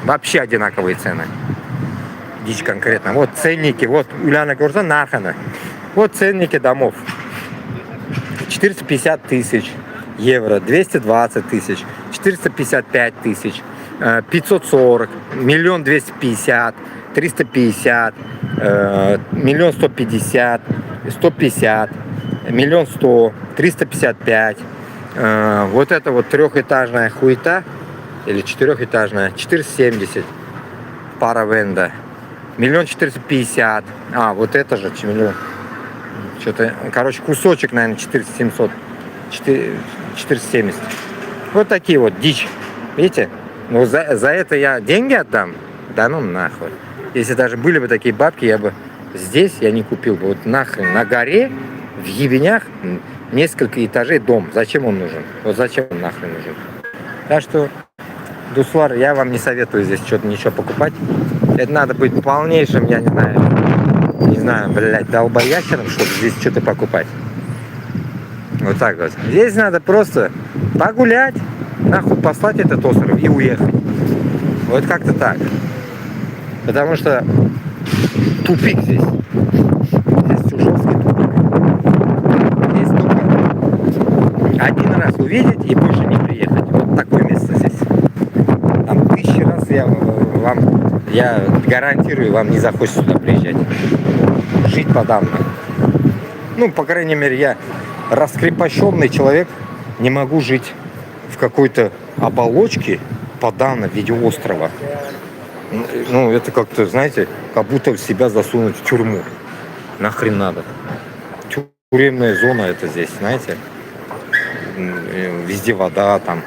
Вообще одинаковые цены. Дичь конкретно. Вот ценники, вот Уляна Гурза Нахана. Вот ценники домов. 450 тысяч евро, 220 тысяч, 455 тысяч, 540, 1 250 000, 350, 1 150 000, 150, 1 100 000, 355. Вот это вот трехэтажная хуета или четырехэтажная, 470 пара венда, 1 450 000. А, вот это же миллион. Что-то, короче, кусочек, наверное, 4700, 470. Вот такие вот дичь. Видите? Ну, за это я деньги отдам? Да ну нахуй. Если даже были бы такие бабки, я бы здесь я не купил бы. Вот нахрен на горе, в ебенях, несколько этажей дом. Зачем он нужен? Вот зачем он нахрен нужен? Так что, Дуслар, я вам не советую здесь что-то ничего покупать. Это надо быть полнейшим, я не знаю, блядь, долбоящером, чтобы здесь что-то покупать. Вот так вот. Здесь надо просто погулять, нахуй послать этот остров и уехать. Вот как-то так. Потому что тупик здесь. Здесь чужовский тупик. Здесь только один раз увидеть и больше не приехать. Вот такое место здесь. Там 1000 раз я гарантирую, вам не захочется сюда приезжать. Жить подавно. Ну, по крайней мере, я раскрепощенный человек, не могу жить в какой-то оболочке подавно в виде острова. Ну, это как-то, знаете, как будто себя засунуть в тюрьму. Нахрен надо. Тюремная зона это здесь, знаете. Везде вода, там.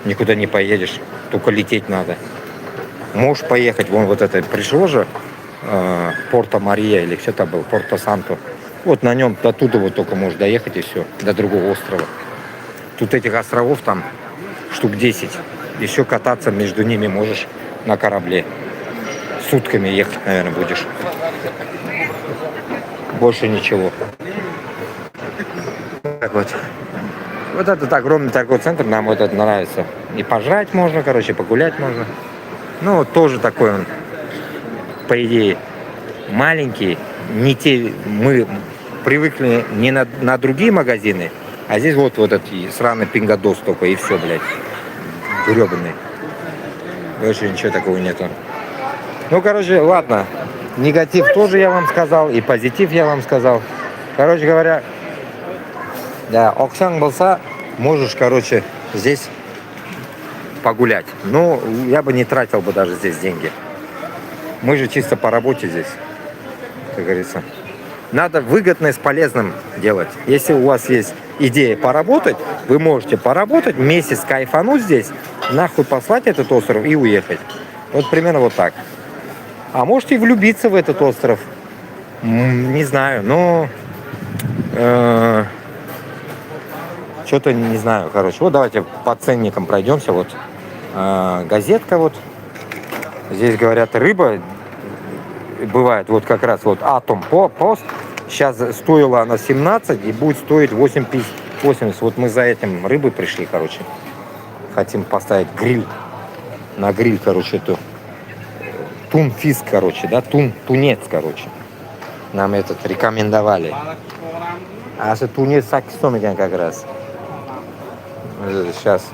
Никуда не поедешь, только лететь надо. Можешь поехать, вон вот это, пришло же Порто-Мария или что-то был, Порто-Санто. Вот на нем оттуда вот только можешь доехать и все, до другого острова. Тут этих островов там штук 10. Еще кататься между ними можешь на корабле. Сутками ехать, наверное, будешь. Больше ничего. Так вот. Вот этот огромный торговый центр, нам вот это нравится. И пожрать можно, короче, погулять можно. Ну, вот тоже такой он, по идее, маленький. Не те, мы привыкли не на другие магазины, а здесь вот этот сраный Пингадос только, и все, блядь. Гребаный. Больше ничего такого нету. Ну, короче, ладно. Негатив тоже я вам сказал, и позитив я вам сказал. Короче говоря, да, Оксан болса, можешь, короче, здесь погулять. Но я бы не тратил бы даже здесь деньги. Мы же чисто по работе здесь, как говорится. Надо выгодное с полезным делать. Если у вас есть идея поработать, вы можете поработать, месяц кайфануть здесь, нахуй послать этот остров и уехать. Вот примерно вот так. А можете и влюбиться в этот остров. Не знаю, но... что-то не знаю, короче. Вот давайте по ценникам пройдемся. Вот газетка вот. Здесь говорят, рыба бывает вот как раз вот Атом Пост. Сейчас стоила она 17 и будет стоить 80. Вот мы за этим рыбой пришли, короче. Хотим поставить гриль. На гриль, короче, эту тунфиск, короче, да, тунец, короче. Нам этот рекомендовали. А это тунец с аксомиком как раз. Сейчас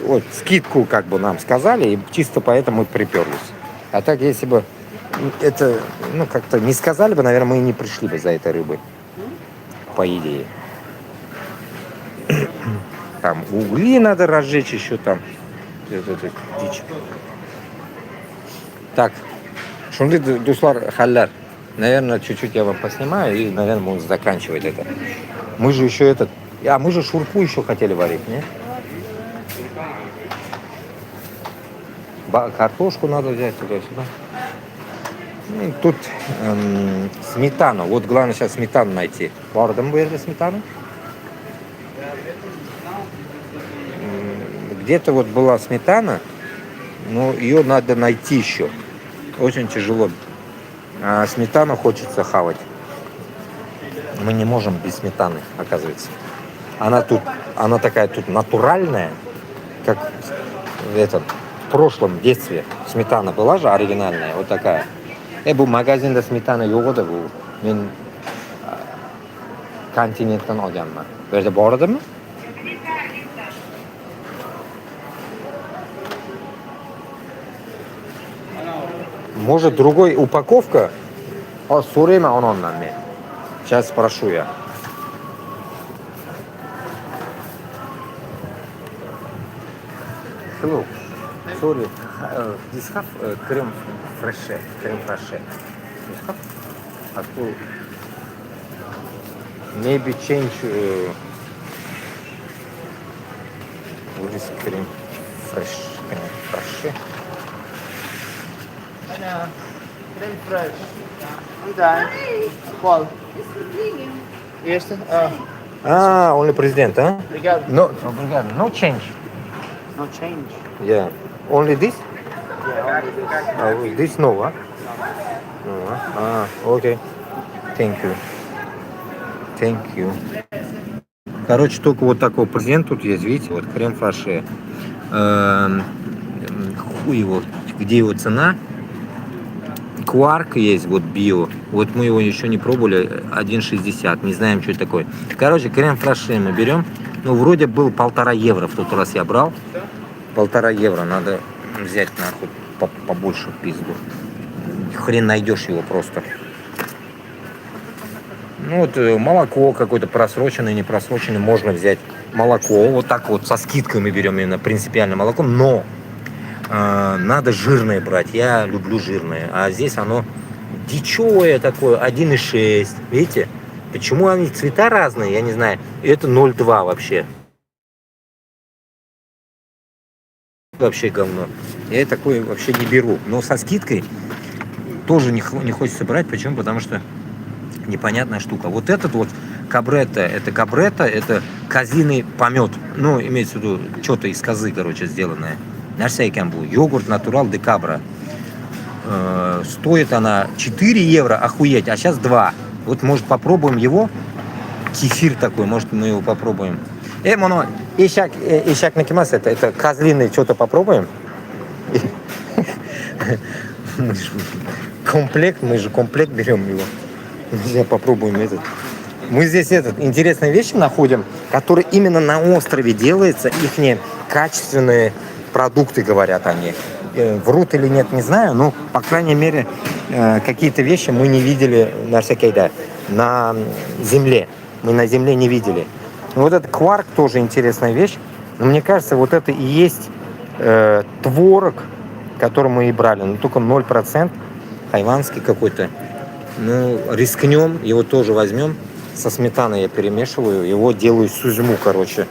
вот скидку как бы нам сказали, и чисто поэтому мы приперлись. А так, если бы это, ну, как-то не сказали бы, наверное, мы и не пришли бы за этой рыбой. По идее. Там угли надо разжечь еще там. Это дичь. Так, шунды дуслар халляр. Наверное, чуть-чуть я вам поснимаю и, наверное, будем заканчивать это. Мы же еще этот... мы же шурпу еще хотели варить, не? Картошку надо взять туда-сюда. Ну, тут сметану. Вот главное сейчас сметану найти. Бардам были сметану. Где-то вот была сметана, но ее надо найти еще. Очень тяжело. А сметану хочется хавать. Мы не можем без сметаны, оказывается. Она такая тут натуральная, как в прошлом детстве сметана была же оригинальная, вот такая. Bu magazinda smetana yo'q edi bu. Men kontinentdan olganman. Bu yerda bor edimi? Может, другой упаковка? So'rayman onamdan men. Сейчас спрошу я. Hello. Sorry. This have crème fraîche. Crème fraîche. This have? Maybe change. What is crème fraîche? Crème fraîche. Ana, creme fraiche. Andai. Qual? Este? Only president, huh? Obrigado. No, obrigado. No change. No change. Yeah. Only this? Yeah, only this. This no, huh? No, huh? Okay. Thank you. Thank you. Короче, только вот такой презент тут есть, видите, вот крем фраше. Хуй его, где его цена? Кварк есть, вот био. Вот мы его еще не пробовали, 1,60. Не знаем, что это такое. Короче, крем фраше мы берем. Ну, вроде был 1,5 евро в тот раз я брал. 1,5 евро. Надо взять нахуй побольше пизду. Хрен найдешь его просто. Ну вот молоко какое-то просроченное, не просроченное. Можно взять молоко. Вот так вот со скидкой мы берем именно принципиальное молоко. Но надо жирное брать. Я люблю жирное. А здесь оно дичевое такое, 1,6. Видите? Почему они цвета разные, я не знаю. Это 0,2 вообще. Вообще говно. Я такое вообще не беру. Но со скидкой тоже не хочется брать. Почему? Потому что непонятная штука. Вот этот вот кабрета, это козиный помет. Ну, имеется в виду, что-то из козы, короче, сделанное. Йогурт натурал де кабра. Стоит она 4 евро, охуеть, а сейчас 2. Вот, может, попробуем его. Кефир такой, может, мы его попробуем. Моно, ищак накимас, это козлиный, что-то попробуем. Комплект, мы же комплект берем его. Сейчас попробуем этот. Мы здесь интересные вещи находим, которые именно на острове делаются, их качественные продукты, говорят они. врут или нет, не знаю, но, по крайней мере, какие-то вещи мы не видели на всякой, да, на земле. Мы на земле не видели. Вот этот кварк тоже интересная вещь. Но мне кажется, вот это и есть творог, который мы и брали. Но только 0%, тайванский какой-то. Ну, рискнем, его тоже возьмем. Со сметаной я перемешиваю, его делаю сюзьму, короче.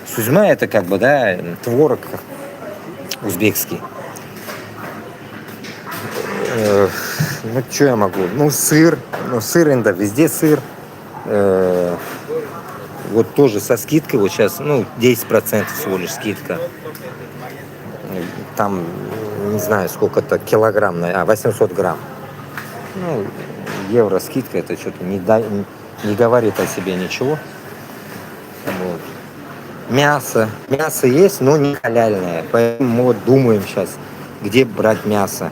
Сюзьма это как бы, да, творог узбекский. Ну, что я могу? Ну, сыр. Ну, сыр, да, везде сыр. Вот тоже со скидкой, вот сейчас, ну, 10% всего лишь скидка. Там, не знаю, сколько-то килограмм, 800 грамм. Ну, евро скидка, это что-то не говорит о себе ничего. Вот. Мясо. Мясо есть, но не халяльное. Поэтому мы вот думаем сейчас, где брать мясо.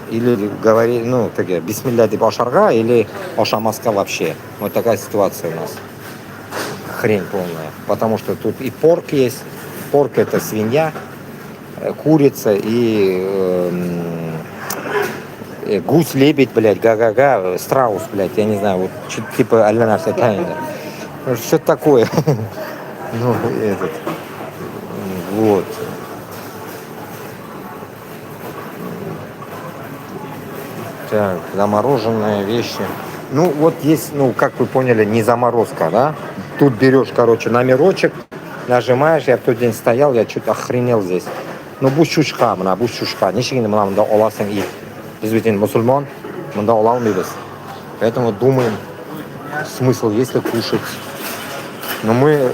Или говорить, ну, такие, бисмилля ди башарга, или ошамаска вообще. Вот такая ситуация у нас. Хрень полная. Потому что тут и порк есть. Порк это свинья, курица и гусь, лебедь, блядь, га-га-га, страус, блядь, я не знаю, вот что-то типа Альна Сакаина. Что-то такое. Ну, этот. Вот. Так, замороженные вещи. Ну, вот есть, ну, как вы поняли, не заморозка, да? Тут берешь, короче, номерочек, нажимаешь, я в тот день стоял, я чуть охренел здесь. Ну, бушушка, бушушка. Ничего не мында оласың и біз бетен мусульман, мында оламайбыз. Поэтому думаем, смысл, если кушать. Но мы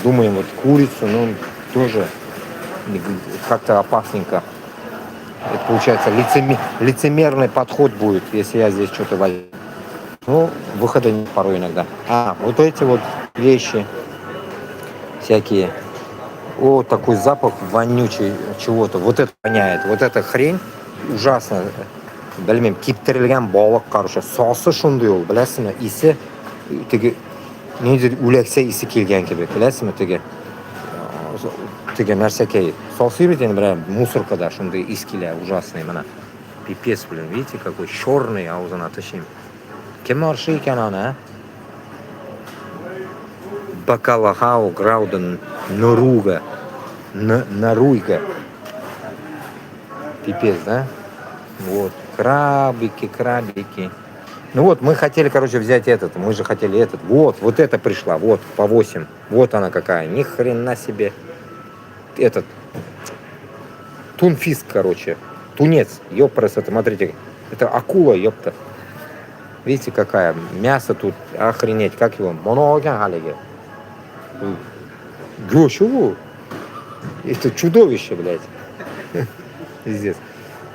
думаем, вот курицу, ну, тоже как-то опасненько. Это получается лицемерный подход будет, если я здесь что-то возьму. Ну, выхода нет порой иногда. Вот эти вот вещи всякие. О, такой запах вонючий чего-то. Вот это воняет. Вот эта хрень ужасно. Білмеймін, кептірілген балық, короче, сосы шундай ол, білесің бе? Иісі теге недер улакса иісі келген кебек, білесің бе? Теге нәрсекей. Сосы бетен, бля, мусоркада шундай иіс келе, ужасный, мына. Пипец, блин, видите, какой черный аузына тышим. Кем аршы екен ана, а? Бакалахау, Грауден, Норуга, Наруйга. Пипец, да? Вот. Крабики. Ну вот, мы хотели, короче, взять этот. Мы же хотели этот. Вот это пришла. Вот, по 8. Вот она какая. Ни хрена себе. Этот. Тунфиск, короче. Тунец. Ёпрес, это, смотрите. Это акула, ёпта. Видите, какая. Мясо тут. Охренеть. Как его? Моноген, галеге. Чего? Это чудовище, блядь. Пиздец.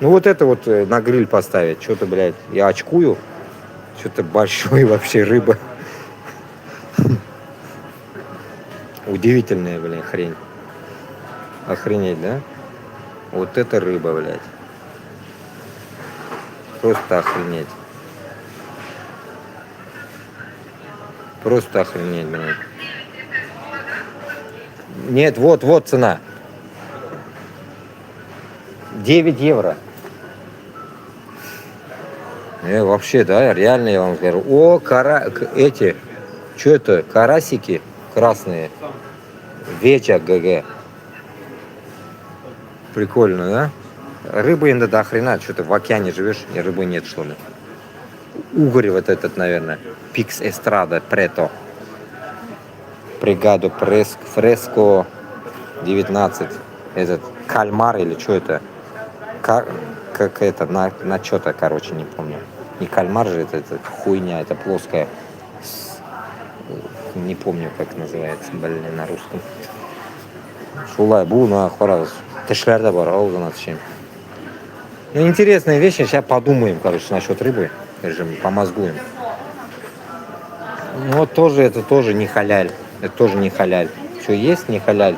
Ну вот это вот на гриль поставить. Что-то, блядь, я очкую. Что-то большой вообще рыба. Удивительная, блядь, хрень. Охренеть, да? Вот это рыба, блядь. Просто охренеть. Просто охренеть, блядь. Нет, вот цена. 9 евро. Вообще, да, реально я вам скажу. Эти, что это, карасики красные. Веча ГГ. Прикольно, да? Рыбы иногда до хрена, что-то в океане живешь, и рыбы нет, что ли. Угорь вот этот, наверное. Пикс Эстрада, Прето. Бригадо Фреско 19. Этот кальмар или что это? Как это, на что-то, короче, не помню. Не кальмар же, это хуйня, это плоская. Не помню, как называется, блин, на русском. Шулай бу, ну, ахвараз. Тешлярда бар, аузана тщим. Ну, интересные вещи, сейчас подумаем, короче, насчет рыбы. Помозгуем. Ну, вот тоже, это тоже не халяль. Это тоже не халяль. Что есть не халяль?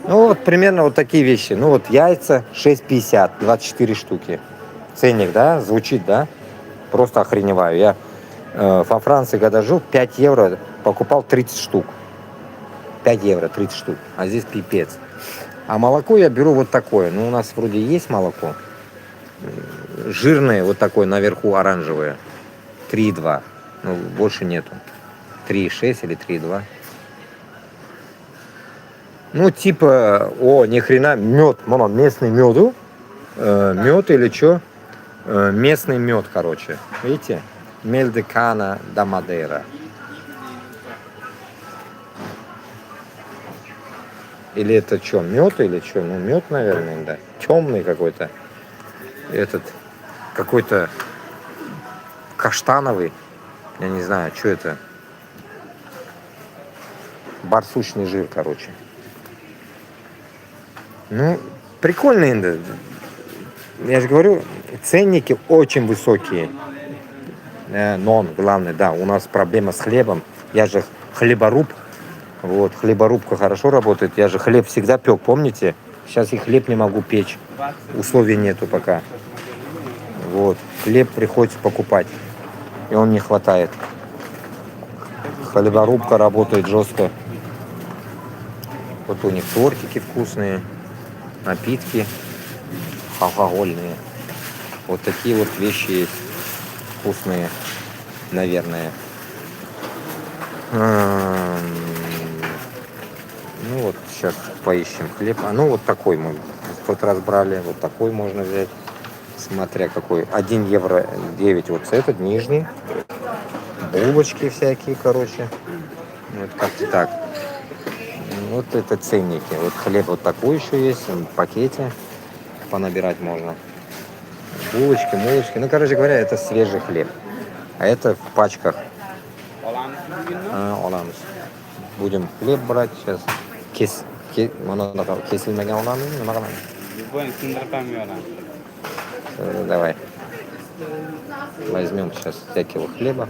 Ну, вот примерно вот такие вещи. Ну, вот яйца 6,50, 24 штуки. Ценник, да, звучит, да? Просто охреневаю. Я во Франции, когда жил, 5 евро покупал 30 штук. 5 евро 30 штук, а здесь пипец. А молоко я беру вот такое. Ну, у нас вроде есть молоко. Жирное, вот такое наверху оранжевое. 3,2. Ну, больше нету. 3,6 или 3,2. Ну, типа, ни хрена, мед, мама, местный меду. Мед или что? Местный мед, короче. Видите? Мель де Кана да Мадейра. Или это что, мед или что? Ну, мед, наверное, да. Темный какой-то. Этот, какой-то каштановый. Я не знаю, что это. Барсучный жир, короче. Ну, прикольно, Инда. Я же говорю, ценники очень высокие. Но главное, да, у нас проблема с хлебом. Я же хлеборуб. Вот, хлеборубка хорошо работает. Я же хлеб всегда пек, помните? Сейчас и хлеб не могу печь. Условий нету пока. Вот, хлеб приходится покупать. И он не хватает. Хлеборубка работает жестко. Вот у них тортики вкусные, напитки алкогольные. Вот такие вот вещи есть вкусные, наверное. Ну вот сейчас поищем хлеб. Ну вот такой мы в тот раз брали. Вот такой можно взять. Смотря какой. 1 евро 9. Вот этот нижний. Булочки всякие, короче. Вот как-то так. Вот это ценники. Вот хлеб вот такой еще есть. В пакете. Понабирать можно. Булочки, мулочки. Ну, короче говоря, это свежий хлеб. А это в пачках. Оламыз. Будем хлеб брать сейчас. Kesilmagan olamizmi? Nima qilamiz? Любой синдраками оlam. Давай. Возьмем сейчас всякого хлеба.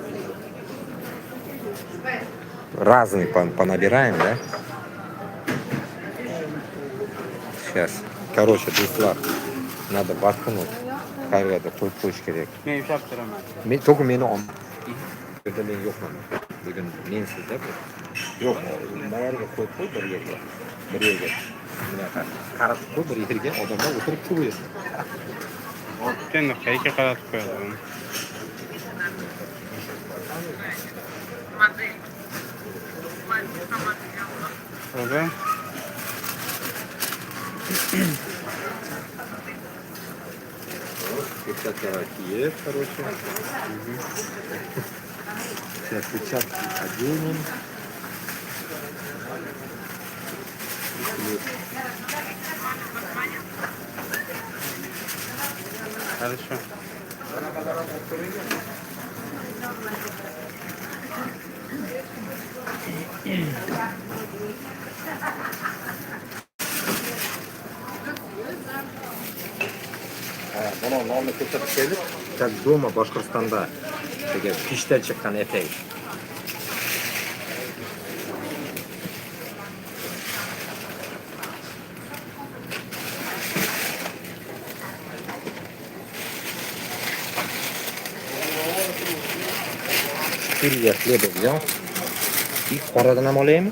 Разный понабираем, да? Сейчас. Короче, дуслар. Надо воткнуть. Qayerga qo'yib qo'yish kerak. Men ushlab turaman. Только meni olma. Yerda men yo'qman. Bugun mensizda bu. Yo'q, nimalarga qo'yib qo'y bir yerga. Bir yerga. Bunaqa qaratib qo'y bir yerga, odamlar o'tirib ko'radi. Sen qayerga qaratib qo'yadi? Ага. Перчатки есть, короче. Сейчас перчатки оденем. Хорошо. Buni nonni ko'rsatib kelib, как дома Boshqirdistonda degan pishdan chiqqan etak. Я хлеба взял. И qoradan ham olaymi?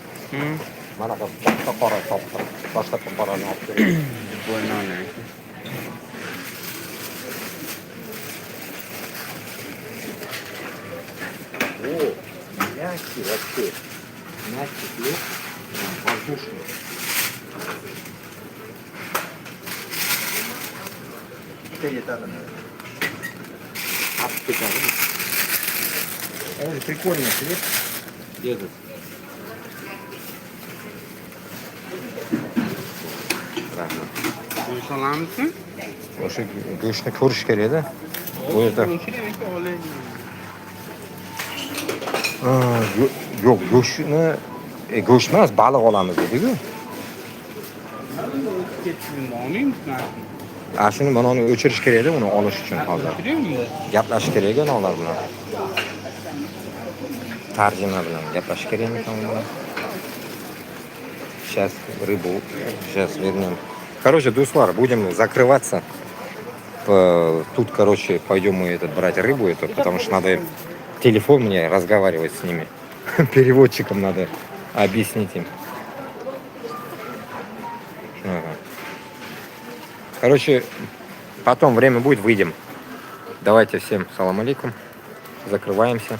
Mana bu boshqa qora topdim. Boshqa qorani olib kelaman. Bo'lmaydi. О, мягкий вообще. Мягкий хлеб. Воздушный. Это прикольный хлеб. Этот. Go'sht olamizmi? O'sha go'shtni ko'rish kerak edi. Bu yerda yo'q, go'sht emas, baliq olamiz dedi-ku. Shuni mana uni o'chirish kerak edi, uni olish uchun hozir. Gaplashish kerak ular bilan. Tarjima bilan gaplashish kerakmi ular? Сейчас рыбу, сейчас вернем. Короче, дуслар, будем закрываться. Тут, короче, пойдем мы брать рыбу эту, потому что надо телефон мне разговаривать с ними. Переводчиком надо объяснить им. Короче, потом время будет, выйдем. Давайте всем салам алейкум. Закрываемся.